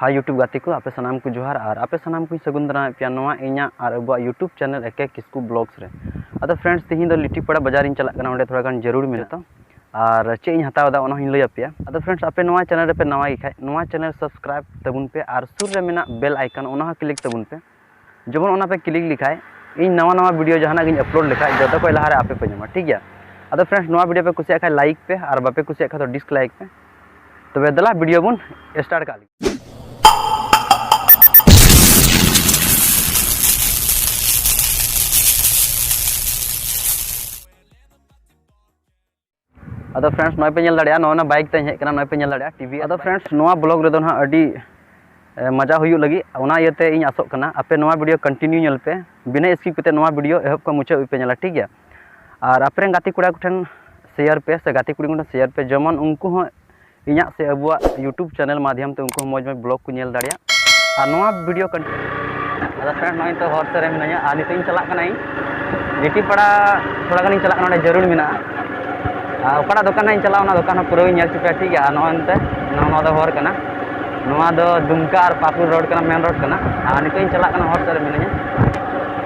Hi YouTube गाती को आपे सनाम को जोहार और आपे सनाम को सगुन दारा पे नवा इना और अब यूट्यूब चैनल एके किसकू ब्लॉग्स रे अदो फ्रेंड्स तिहिन दो लिट्टीपाड़ा बाजार इन चला कना ओंडे थोड़ा गान जरूर मिलता और चे इन हताव दा ओना हिन लय पे अदो फ्रेंड्स आपे नवा चैनल रे पे नवा इखाय नवा चैनल सब्सक्राइब तबुन पे और सुर रे मेना बेल आइकन ओना क्लिक तबुन पे जबन ओना पे क्लिक लिखाय इन नवा नवा वीडियो जहाना गिन अपलोड लिखाय जतो को लहारे आपे पे जमा ठीक गया। अदो फ्रेंड्स नवा वीडियो पे कुसिया खाय लाइक पे और बापे कुसिया खाय तो डिसलाइक पे तबे दला वीडियो बुन स्टार्ट का अदो फ्रेंड्स नय पे नेल दाड़िया नोना बाइक ते हेज कना नय पे नेल दाड़िया टीवी अदो फ्रेंड्स नोआ ब्लॉग रे दो ना अडी मजा हुयु लगी ओना इयते इन आसोक कना आपे नोआ वीडियो कंटिन्यू नेल पे बिना स्किप कते नोआ वीडियो एहब का मुचा पे नेला ठीक गया। और आपरे गाती कुड़ा कुठन शेयर पे से गाती कुड़ी कुठन शेयर पे जमन उनको हो इना से अबुआ यूट्यूब चैनल माध्यम ते उनको मौज में ब्लॉग को नेल दाड़िया और नोआ वीडियो कंटिन्यू अदो फ्रेंड्स नय तो हर सरे मिनाया आ निते इन चला कना लिट्टीपाड़ा थोड़ा गानी चला कना जरूर मिना ओकड़ा दुकान इन चला दुकान पूरा नेल चुका ठीक है। नोते हर कना नोआ दो दुमका और पाकुर रोड कना मेन रोड कना और नितो इन चला कना हर सर मिनाया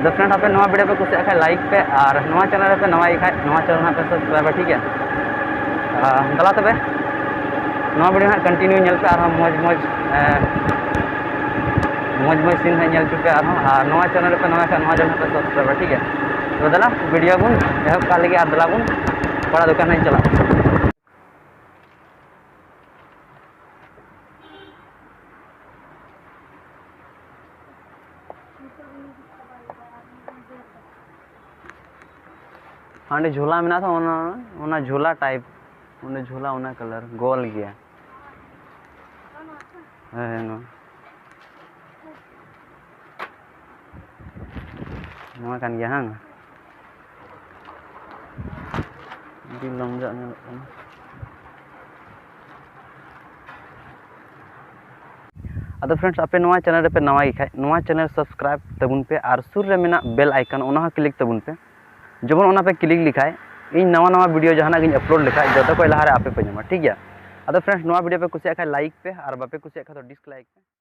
दो फ्रेंड आपे नोआ वीडियो पे कुछ खाय लाइक पे और नोआ चैनल पे नवा इखाय नोआ चैनल पे सब्सक्राइब ठीक है। दला तबे नोआ वीडियो ना कंटिन्यू नेल पे और मौज मौज सीन है नेल चुका और नोआ चैनल पे नवा इखाय नोआ चैनल पे सब्सक्राइब ठीक है। तो दला वीडियो बुन एहब का लगे और दला बुन बड़ा दुकान नहीं चला हाँ झूला में था ओना झूला टाइप उन्हें झूला ओना कलर गोल गया है नवा कान गया हाँ लंजा अदो फ्रेंड्स आपे नवा चैनल पे नवा इखाय नवा चैनल सब्सक्राइब तबुन पे और सुर रे मेना बेल आइकन ओना क्लिक तबुन पे जबन ओना पे क्लिक लिखाय इन नवा नवा वीडियो जहाना गिन अपलोड लिखाय जतो को लहारे आपे पे जमा ठीक गया। अदो फ्रेंड्स नवा वीडियो पे कुसिया खाय लाइक पे और बापे कुसिया खाय तो डिसलाइक पे।